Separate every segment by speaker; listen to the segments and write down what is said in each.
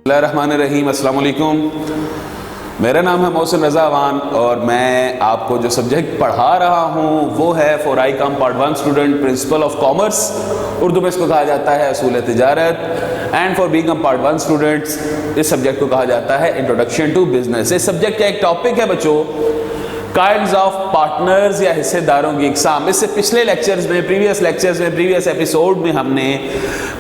Speaker 1: بسم اللہ الرحمن الرحیم۔ السلام علیکم، میرا نام ہے محسن رضا وان اور میں آپ کو جو سبجیکٹ پڑھا رہا ہوں وہ ہے for I com part 1 student principal of commerce, Urdu میں اس کو کہا جاتا ہے اصول تجارت، and for b com part 1 students اس سبجیکٹ کو کہا جاتا ہے انٹروڈکشن ٹو بزنس۔ اس سبجیکٹ کا ایک ٹاپک ہے بچوں کائنڈز آف پارٹنرز یا حصے داروں کی اقسام۔ اس سے پچھلے لیکچرز میں پریویس ایپیسوڈ میں ہم نے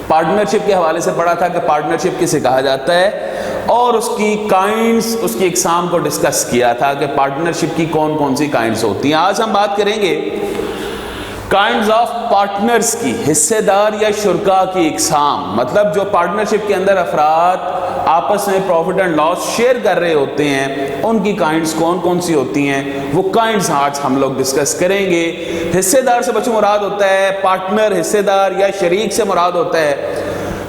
Speaker 1: پارٹنرشپ کے حوالے سے پڑھا تھا کہ پارٹنرشپ کسے کہا جاتا ہے اور اس کی کائنڈز، اس کی اقسام کو ڈسکس کیا تھا کہ پارٹنرشپ کی کون کون سی کائنڈز ہوتی ہیں۔ آج ہم بات کریں گے کائنڈز آف پارٹنرز کی، حصے دار یا شرکا کی اقسام، مطلب جو پارٹنرشپ کے اندر افراد آپس میں پروفٹ اینڈ لاس شیئر کر رہے ہوتے ہیں ان کی کائنڈز کون کون سی ہوتی ہیں، وہ کائنڈز آج ہم لوگ ڈسکس کریں گے۔ حصے دار سے بچوں مراد ہوتا ہے پارٹنر، حصے دار یا شریک سے مراد ہوتا ہے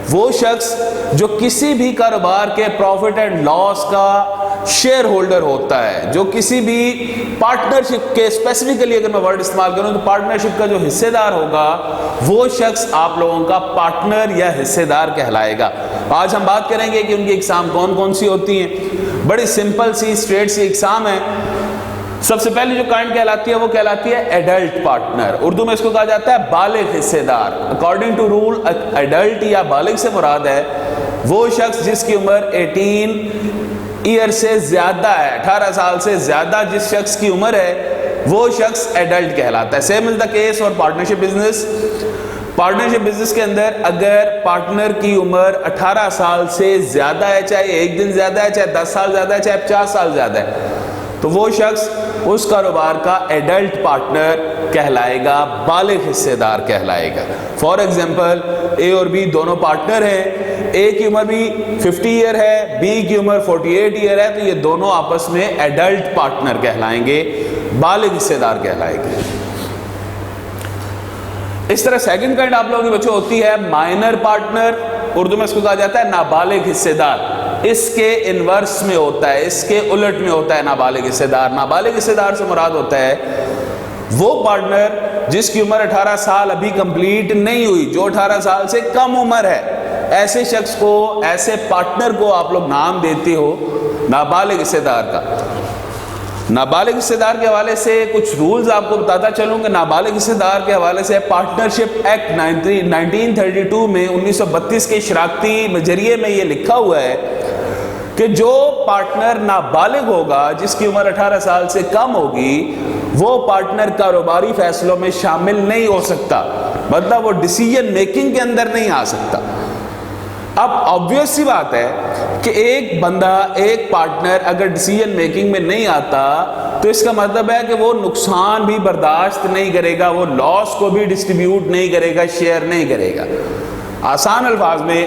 Speaker 1: وہ شخص جو کسی بھی کاروبار کے پروفٹ اینڈ لاس کا شیئر ہولڈر ہوتا ہے، جو کسی بھی پارٹنرشپ کے، اسپیسیفکلی اگر میں ورڈ استعمال کروں تو پارٹنرشپ کا جو حصے دار ہوگا وہ شخص آپ لوگوں کا پارٹنر یا حصے دار کہلائے گا۔ آج ہم بات کریں گے کہ ان کی اقسام کون کون سی ہوتی ہیں۔ بڑی سمپل سی اسٹریٹ سی اقسام ہے۔ سب سے پہلے جو کائنڈ کہلاتی ہے وہ کہلاتی ہے ایڈلٹ پارٹنر، اردو میں اس کو کہا جاتا ہے بالغ حصے دار۔ اکارڈنگ ٹو رول ایڈلٹ یا بالغ سے مراد ہے وہ شخص جس کی عمر 18 ایئر سے زیادہ ہے، 18 سال سے زیادہ جس شخص کی عمر ہے وہ شخص ایڈلٹ کہلاتا ہے۔ سیم از دا کیس اور پارٹنرشپ بزنس۔ پارٹنرشپ بزنس کے اندر اگر پارٹنر کی عمر 18 سال سے زیادہ ہے، چاہے 1 دن زیادہ ہے، چاہے 10 سال زیادہ ہے، چاہے 50 سال زیادہ ہے، تو وہ شخص اس کاروبار کا ایڈلٹ پارٹنر کہلائے گا، بالغ حصے دار کہلائے گا۔ فار ایگزامپل اے اور بی دونوں پارٹنر ہیں، اے کی عمر بھی 50 ایئر ہے، بی کی عمر 48 ایئر ہے، تو یہ دونوں آپس میں ایڈلٹ پارٹنر کہلائیں گے، بالغ حصے دار کہلائیں گے۔ اس طرح سیکنڈ کائنڈ آپ لوگوں کی بچوں ہوتی ہے مائنر پارٹنر، اردو میں اس کو کہا جاتا ہے نابالغ حصے دار۔ اس کے انورس میں ہوتا ہے، اس کے الٹ میں ہوتا ہے نابالغ حصے دار۔ نابالغ حصے دار سے مراد ہوتا ہے وہ پارٹنر جس کی عمر 18 سال ابھی کمپلیٹ نہیں ہوئی، جو 18 سال سے کم عمر ہے، ایسے شخص کو، ایسے پارٹنر کو آپ لوگ نام دیتے ہو نابالغ حصے دار کا۔ نابالغ حصے دار کے حوالے سے کچھ رولز آپ کو بتاتا چلوں کہ نابالغ حصے دار کے حوالے سے پارٹنرشپ ایکٹ 1932 میں 1932 کے شراکتی نظریے میں یہ لکھا ہوا ہے کہ جو پارٹنر نابالغ ہوگا، جس کی عمر 18 سال سے کم ہوگی، وہ پارٹنر کاروباری فیصلوں میں شامل نہیں ہو سکتا، مطلب وہ ڈیسیژن میکنگ کے اندر نہیں آ سکتا۔ اب آبویس سی بات ہے کہ ایک بندہ، ایک پارٹنر اگر ڈیسیژن میکنگ میں نہیں آتا تو اس کا مطلب ہے کہ وہ نقصان بھی برداشت نہیں کرے گا، وہ لاس کو بھی ڈسٹریبیوٹ نہیں کرے گا، شیئر نہیں کرے گا۔ آسان الفاظ میں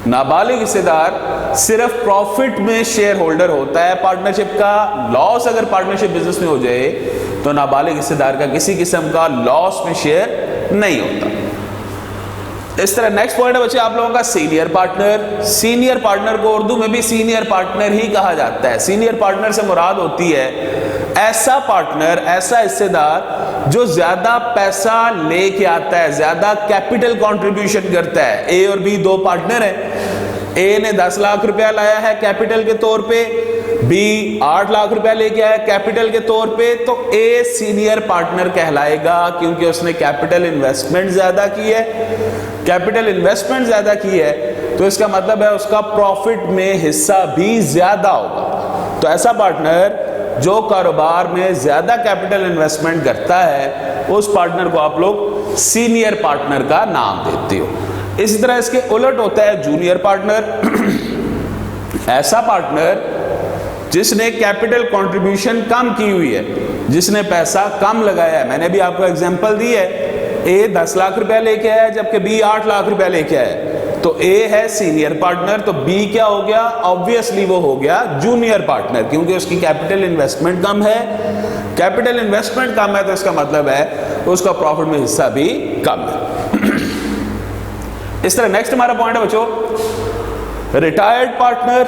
Speaker 1: نابالغ حصے دار صرف پروفٹ میں شیئر ہولڈر ہوتا ہے پارٹنرشپ کا۔ لاس اگر پارٹنرشپ بزنس میں ہو جائے تو نابالغ حصے دار کا کسی قسم کا لاس میں شیئر نہیں ہوتا۔ اس طرح نیکسٹ پوائنٹ ہے بچے آپ لوگوں کا سینئر پارٹنر۔ سینئر پارٹنر کو اردو میں بھی سینئر پارٹنر ہی کہا جاتا ہے۔ سینئر پارٹنر سے مراد ہوتی ہے ایسا پارٹنر، ایسا حصے دار جو زیادہ پیسہ لے کے آتا ہے، زیادہ کیپٹل کنٹریبیوشن کرتا ہے۔ اے اور بی دو پارٹنر ہیں، اے نے 10 لاکھ روپیہ لایا ہے کیپٹل کے طور پہ، بی 8 لاکھ روپیہ لے کے آیا کیپٹل کے طور پہ، تو اے سینئر پارٹنر کہلائے گا کیونکہ اس نے کیپٹل انویسٹمنٹ زیادہ کی ہے۔ کیپٹل انویسٹمنٹ زیادہ کی ہے تو اس کا مطلب ہے اس کا پروفٹ میں حصہ بھی زیادہ ہوگا۔ تو ایسا پارٹنر جو کاروبار میں زیادہ کیپٹل انویسٹمنٹ کرتا ہے اس پارٹنر کو آپ لوگ سینئر پارٹنر کا نام دیتے ہو۔ اسی طرح اس کے الٹ ہوتا ہے جونیئر پارٹنر۔ ایسا پارٹنر جس نے کیپٹل کنٹریبیوشن کم کی ہوئی ہے، جس نے پیسہ کم لگایا ہے۔ میں نے بھی آپ کو ایگزامپل دی ہے، اے 10 لاکھ روپیہ لے کے آیا جبکہ بی 8 لاکھ روپیہ لے کے آیا، تو اے ہے سینئر پارٹنر، تو بی کیا ہو گیا؟ آبویسلی وہ ہو گیا جونیئر پارٹنر کیونکہ اس کی کیپٹل انویسٹمنٹ کم ہے۔ کیپٹل انویسٹمنٹ کم ہے تو اس کا مطلب ہے اس کا پروفٹ میں حصہ بھی کم ہے۔ اس طرح نیکسٹ ہمارا پوائنٹ ہے بچوں ریٹائرڈ پارٹنر،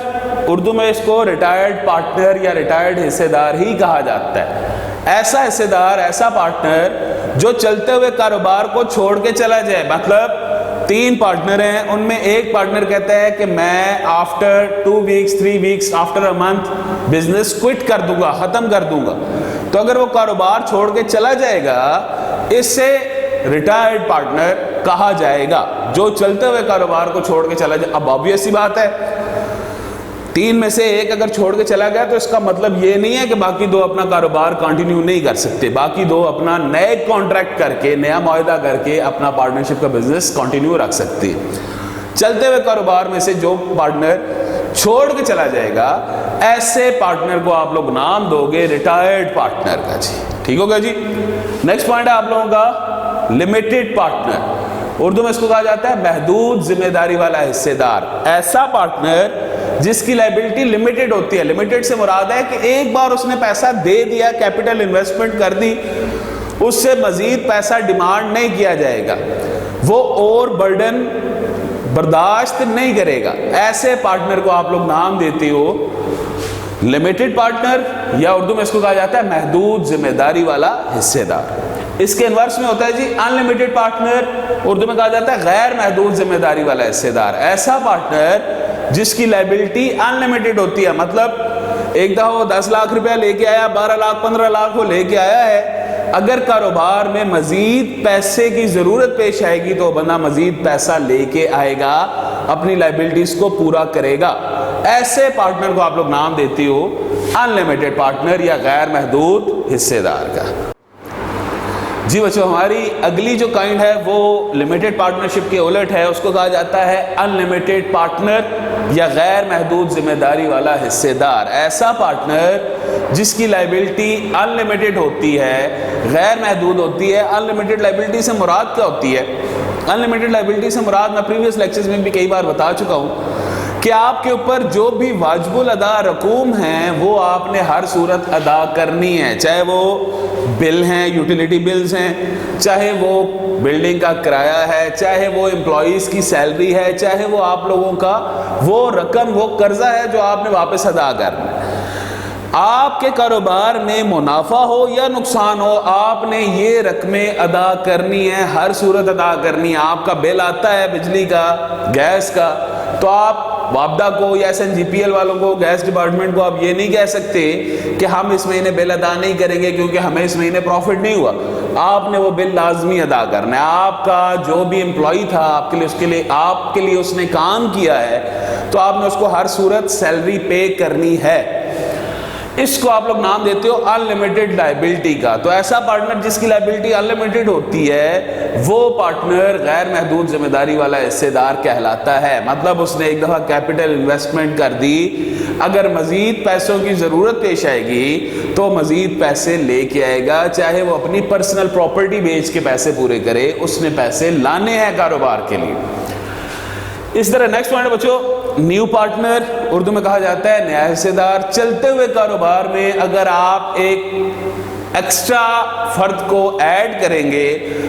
Speaker 1: اردو میں اس کو ریٹائرڈ پارٹنر یا ریٹائرڈ حصے دار ہی کہا جاتا ہے۔ ایسا حصے دار، ایسا پارٹنر جو چلتے ہوئے کاروبار کو چھوڑ کے چلا جائے، مطلب 3 پارٹنر ہیں، ان میں ایک پارٹنر کہتا ہے کہ میں after 2 weeks 3 weeks after a month business quit کر دوں گا، ختم کر دوں گا. تو اگر وہ کاروبار چھوڑ کے چلا جائے گا اس سے ریٹائرڈ پارٹنر کہا جائے گا، جو چلتے ہوئے کاروبار کو چھوڑ کے چلا جائے. اب آبویس سی بات ہے 3 میں سے ایک اگر چھوڑ کے چلا گیا تو اس کا مطلب یہ نہیں ہے کہ باقی 2 اپنا کاروبار کنٹینیو نہیں کر سکتے. باقی 2 اپنا نئے کانٹریکٹ کر کے، نیا معاہدہ کر کے اپنا پارٹنرشپ کا بزنس کنٹینیو رکھ سکتے. چلتے ہوئے کاروبار میں سے جو پارٹنر چھوڑ کے چلا جائے گا ایسے پارٹنر کو آپ لوگ نام دو گے ریٹائرڈ پارٹنر کا. جی ٹھیک ہوگا جی. نیکسٹ پوائنٹ ہے آپ لوگوں کا لمیٹڈ پارٹنر. اردو میں اس کو کہا جاتا ہے محدود ذمہ داری والا حصے دار. ایسا پارٹنر جس کی لائبلٹی لمیٹڈ ہوتی ہے. لمیٹڈ سے مراد ہے کہ ایک بار اس نے پیسہ دے دیا، کیپٹل انویسٹمنٹ کر دی، اس سے مزید پیسہ ڈیمانڈ نہیں کیا جائے گا، وہ اور برڈن برداشت نہیں کرے گا. ایسے پارٹنر کو آپ لوگ نام دیتے ہو لمیٹڈ پارٹنر، یا اردو میں اس کو کہا جاتا ہے محدود ذمہ داری والا حصے دار. اس کے انورس میں ہوتا ہے جی ان لمیٹڈ پارٹنر، اردو میں کہا جاتا ہے غیر محدود ذمہ داری والا حصے دار. ایسا پارٹنر جس کی لائبلٹی ان لمیٹڈ ہوتی ہے، مطلب ایک دفعہ وہ 10 لاکھ روپیہ لے کے آیا، 12 لاکھ 15 لاکھ وہ لے کے آیا ہے، اگر کاروبار میں مزید پیسے کی ضرورت پیش آئے گی تو وہ بندہ مزید پیسہ لے کے آئے گا، اپنی لائبلٹیز کو پورا کرے گا. ایسے پارٹنر کو آپ لوگ نام دیتے ہو ان لمیٹڈ پارٹنر یا غیر محدود حصے دار کا. جی بچوں ہماری اگلی جو کائنڈ ہے وہ لمیٹڈ پارٹنرشپ کے الٹ ہے، اس کو کہا جاتا ہے ان لمیٹڈ پارٹنر یا غیر محدود ذمہ داری والا حصے دار. ایسا پارٹنر جس کی لائبلٹی ان لمیٹڈ ہوتی ہے، غیر محدود ہوتی ہے. ان لمیٹڈ لائبلٹی سے مراد کیا ہوتی ہے؟ ان لمیٹڈ لائبلٹی سے مراد میں پریویس لیکچرز میں بھی کئی بار بتا چکا ہوں کہ آپ کے اوپر جو بھی واجب الادا رقوم ہیں وہ آپ نے ہر صورت ادا کرنی ہے، چاہے وہ بل ہیں، یوٹیلیٹی بلز ہیں، چاہے وہ بلڈنگ کا کرایہ ہے، چاہے وہ امپلائیز کی سیلری ہے، چاہے وہ آپ لوگوں کا وہ رقم، وہ قرضہ ہے جو آپ نے واپس ادا کرنا ہے. آپ کے کاروبار میں منافع ہو یا نقصان ہو آپ نے یہ رقمیں ادا کرنی ہے، ہر صورت ادا کرنی ہے. آپ کا بل آتا ہے بجلی کا، گیس کا، تو آپ وابدہ کو یا SNGPL والوں کو، گیس ڈپارٹمنٹ کو آپ یہ نہیں کہہ سکتے کہ ہم اس مہینے بل ادا نہیں کریں گے کیونکہ ہمیں اس مہینے پروفٹ نہیں ہوا. آپ نے وہ بل لازمی ادا کرنا ہے. آپ کا جو بھی امپلائی تھا آپ کے لیے اس نے کام کیا ہے تو آپ نے اس کو ہر صورت سیلری پے کرنی ہے. اس کو آپ لوگ نام دیتے ہو ان لمیٹڈ لائبلٹی کا. تو ایسا پارٹنر جس کی لائبلٹی ان لمیٹڈ ہوتی ہے وہ پارٹنر غیر محدود ذمہ داری والا حصے دار کہلاتا ہے. مطلب اس نے ایک دفعہ کیپٹل انویسٹمنٹ کر دی، اگر مزید پیسوں کی ضرورت پیش آئے گی تو مزید پیسے لے کے آئے گا، چاہے وہ اپنی پرسنل پراپرٹی بیچ کے پیسے پورے کرے، اس نے پیسے لانے ہیں کاروبار کے لیے. اس طرح نیکسٹ پوائنٹ بچو نیو پارٹنر، اردو میں کہا جاتا ہے نیا حصے دار. چلتے ہوئے کاروبار میں اگر آپ ایک ایکسٹرا فرد کو ایڈ کریں گے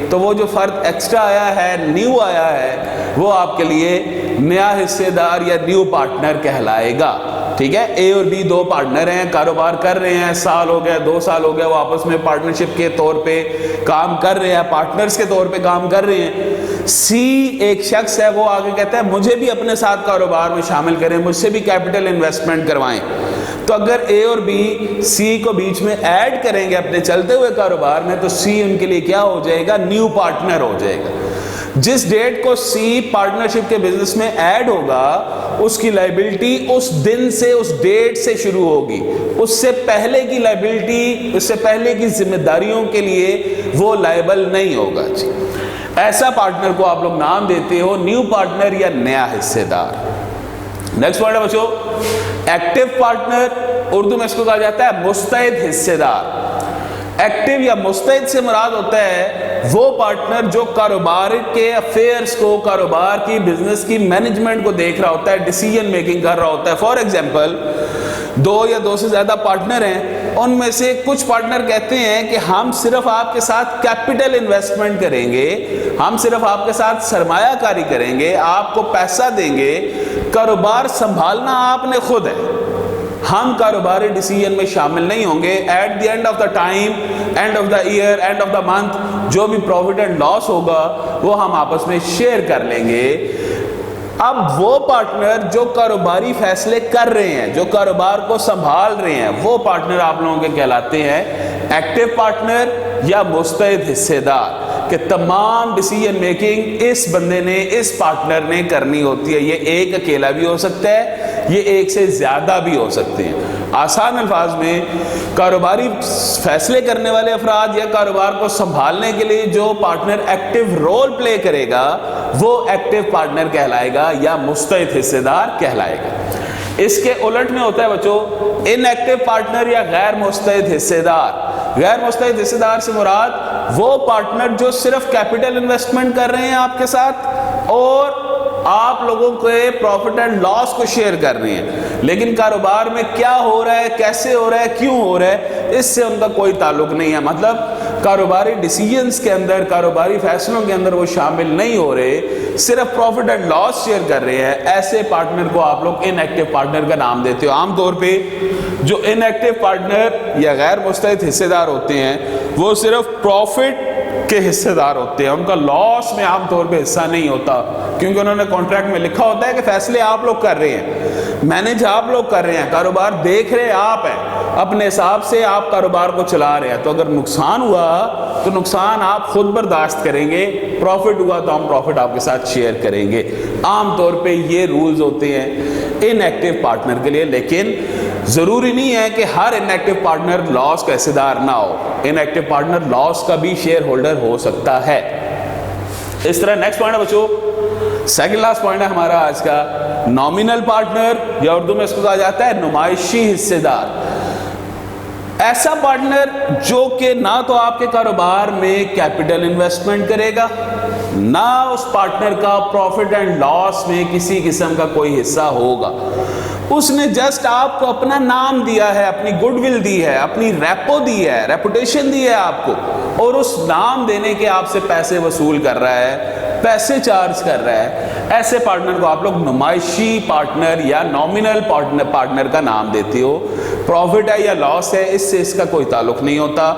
Speaker 1: تو وہ جو فرد ایکسٹرا آیا ہے، نیو آیا ہے، وہ آپ کے لیے نیا حصے دار یا نیو پارٹنر کہلائے گا. ٹھیک ہے، اے اور بی 2 پارٹنر ہیں، کاروبار کر رہے ہیں، سال ہو گیا 2 سال ہو گیا، وہ آپس میں پارٹنرشپ کے طور پہ کام کر رہے ہیں، پارٹنرز کے طور پہ کام کر رہے ہیں. سی ایک شخص ہے، وہ آگے کہتا ہے مجھے بھی اپنے ساتھ کاروبار میں شامل کریں، مجھ سے بھی کیپٹل انویسٹمنٹ کروائیں. تو اگر اے اور بی سی کو بیچ میں ایڈ کریں گے اپنے چلتے ہوئے کاروبار میں تو سی ان کے لیے کیا ہو جائے گا؟ نیو پارٹنر ہو جائے گا. جس ڈیٹ کو سی پارٹنرشپ کے بزنس میں ایڈ ہوگا اس کی لائبلٹی اس دن سے، اس ڈیٹ سے شروع ہوگی. اس سے پہلے کی لائبلٹی، اس سے پہلے کی ذمہ داریوں کے لیے وہ لائبل نہیں ہوگا. جی ایسا پارٹنر کو آپ لوگ نام دیتے ہو نیو پارٹنر یا نیا حصے دار. نیکسٹ پوائنٹ ہے بچو ایکٹیو پارٹنر، اردو میں اس کو کہا جاتا ہے مستعد حصے دار. ایکٹیو یا مستعد سے مراد ہوتا ہے وہ پارٹنر جو کاروبار کے افیئرز کو، کاروبار کی، بزنس کی مینجمنٹ کو دیکھ رہا ہوتا ہے، ڈیسیجن میکنگ کر رہا ہوتا ہے. فار ایگزامپل 2 یا 2 سے زیادہ پارٹنر ہیں، ان میں سے کچھ پارٹنر کہتے ہیں کہ ہم صرف آپ کے ساتھ کیپٹل انویسٹمنٹ کریں گے، ہم صرف آپ کے ساتھ سرمایہ کاری کریں گے، آپ کو پیسہ دیں گے، کاروبار سنبھالنا آپ نے خود ہے. ہم کاروباری ڈیسیجن میں شامل نہیں ہوں گے. At the end of the time, end of the year, end of the month, جو بھی پروفٹ اینڈ لاس ہوگا وہ ہم آپس میں شیئر کر لیں گے. اب وہ پارٹنر جو کاروباری فیصلے کر رہے ہیں، جو کاروبار کو سنبھال رہے ہیں، وہ پارٹنر آپ لوگوں کے کہلاتے ہیں ایکٹیو پارٹنر یا مستعد حصے دار، کہ تمام ڈیسیجن میکنگ اس بندے نے، اس پارٹنر نے کرنی ہوتی ہے. یہ ایک اکیلا بھی ہو سکتا ہے، یہ ایک سے زیادہ بھی ہو سکتے ہیں. آسان الفاظ میں کاروباری فیصلے کرنے والے افراد یا کاروبار کو سنبھالنے کے لیے جو پارٹنر ایکٹیو رول پلے کرے گا وہ ایکٹیو پارٹنر کہلائے گا یا مستعد حصے دار کہلائے گا. اس کے الٹ میں ہوتا ہے بچوں ان ایکٹیو پارٹنر یا غیر مستعد حصے دار. غیر مستعد حصے دار سے مراد وہ پارٹنر جو صرف کیپٹل انویسٹمنٹ کر رہے ہیں آپ کے ساتھ اور آپ لوگوں کے پروفٹ اینڈ لاس کو شیئر کر رہے ہیں، لیکن کاروبار میں کیا ہو رہا ہے، کیسے ہو رہا ہے، کیوں ہو رہا ہے، اس سے ان کا کوئی تعلق نہیں ہے. مطلب کاروباری ڈیسیجنز کے اندر، کاروباری فیصلوں کے اندر وہ شامل نہیں ہو رہے، صرف پروفٹ اینڈ لاس شیئر کر رہے ہیں. ایسے پارٹنر کو آپ لوگ ان ایکٹیو پارٹنر کا نام دیتے ہو. عام طور پہ جو ان ایکٹیو پارٹنر یا غیر مستعد حصے دار ہوتے ہیں وہ صرف پروفٹ کے حصے دار ہوتے ہیں، ان کا لاس میں عام طور پہ حصہ نہیں ہوتا، کیونکہ انہوں نے کانٹریکٹ میں لکھا ہوتا ہے کہ فیصلے آپ لوگ کر رہے ہیں، مینیج آپ لوگ کر رہے ہیں، کاروبار دیکھ رہے آپ ہیں، اپنے حساب سے آپ کاروبار کو چلا رہے ہیں. تو اگر نقصان ہوا تو نقصان آپ خود برداشت کریں گے، پروفٹ ہوا تو ہم پروفٹ آپ کے ساتھ شیئر کریں گے. عام طور پہ یہ رولز ہوتے ہیں ان ایکٹیو پارٹنر کے لیے، لیکن ضروری نہیں ہے کہ ہر ان ایکٹیو پارٹنر لاس کا حصے دار نہ ہو. ان ایکٹیو پارٹنر لاس کا بھی شیئر ہولڈر ہو سکتا ہے. اس طرح نیکسٹ پوائنٹ ہے بچوں، سیکنڈ لاسٹ پوائنٹ ہے ہمارا آج کا، نامینل پارٹنر یا اردو میں اس کو کہا جاتا ہے نمائشی حصے دار. ایسا پارٹنر جو کہ نہ تو آپ کے کاروبار میں کیپٹل انویسٹمنٹ کرے گا، نہ اس پارٹنر کا پروفٹ اینڈ لاس میں کسی قسم کا کوئی حصہ ہوگا. اس نے جسٹ آپ کو اپنا نام دیا ہے، اپنی گڈ ول دی ہے، اپنی ریپو دی ہے، ریپوٹیشن دی ہے آپ کو، اور اس نام دینے کے آپ سے پیسے وصول کر رہا ہے، پیسے چارج کر رہا ہے. ایسے پارٹنر کو آپ لوگ نمائشی پارٹنر یا نامینل پارٹنر کا نام دیتے ہو. پروفٹ ہے یا لاس ہے اس سے اس کا کوئی تعلق نہیں ہوتا،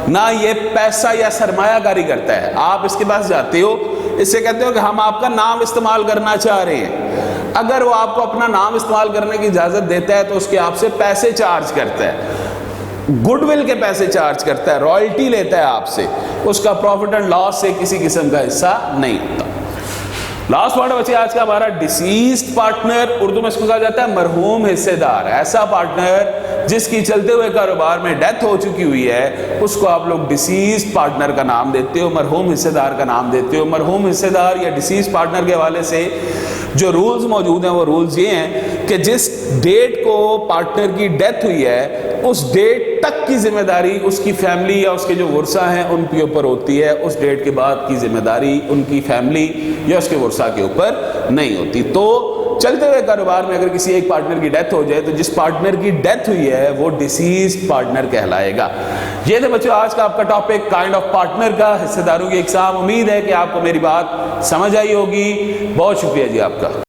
Speaker 1: نہ یہ پیسہ یا سرمایہ کاری کرتا ہے. آپ اس کے پاس جاتے ہو، اس سے کہتے ہو کہ ہم آپ کا نام استعمال کرنا چاہ رہے ہیں. اگر وہ آپ کو اپنا نام استعمال کرنے کی اجازت دیتا ہے تو اس کے آپ سے پیسے چارج کرتا ہے، گڈ ول کے پیسے چارج کرتا ہے، رائلٹی لیتا ہے آپ سے، اس کا پروفٹ اینڈ لاس سے کسی قسم کا حصہ نہیں ہوتا. لاسٹ پوائنٹ بچے آج کا ہمارا ڈیسیزڈ پارٹنر، اردو میں اس کو کہا جاتا ہے مرحوم حصے دار. ایسا پارٹنر جس کی چلتے ہوئے کاروبار میں ڈیتھ ہو چکی ہوئی ہے اس کو آپ لوگ ڈیسیزڈ پارٹنر کا نام دیتے ہو، مرحوم حصے دار کا نام دیتے ہو. مرحوم حصے دار یا ڈیسیزڈ پارٹنر کے حوالے سے جو رولز موجود ہیں وہ رولز یہ ہیں کہ جس ڈیٹ کو پارٹنر کی ڈیتھ ہوئی ہے اس ڈیٹ تک کی ذمہ داری اس کی فیملی یا اس کے جو ورثہ ہیں ان کے اوپر ہوتی ہے. اس ڈیٹ کے بعد کی ذمہ داری ان کی فیملی یا اس کے ورثہ کے اوپر نہیں ہوتی. تو چلتے ہوئے کاروبار میں اگر کسی ایک پارٹنر کی ڈیتھ ہو جائے تو جس پارٹنر کی ڈیتھ ہوئی ہے وہ ڈیسیزڈ پارٹنر کہلائے گا. یہ تھے بچوں آج کا آپ کا ٹاپک، کائنڈ آف پارٹنر کا، حصے داروں کی اقسام. امید ہے کہ آپ کو میری بات سمجھ آئی ہوگی. بہت شکریہ جی آپ کا.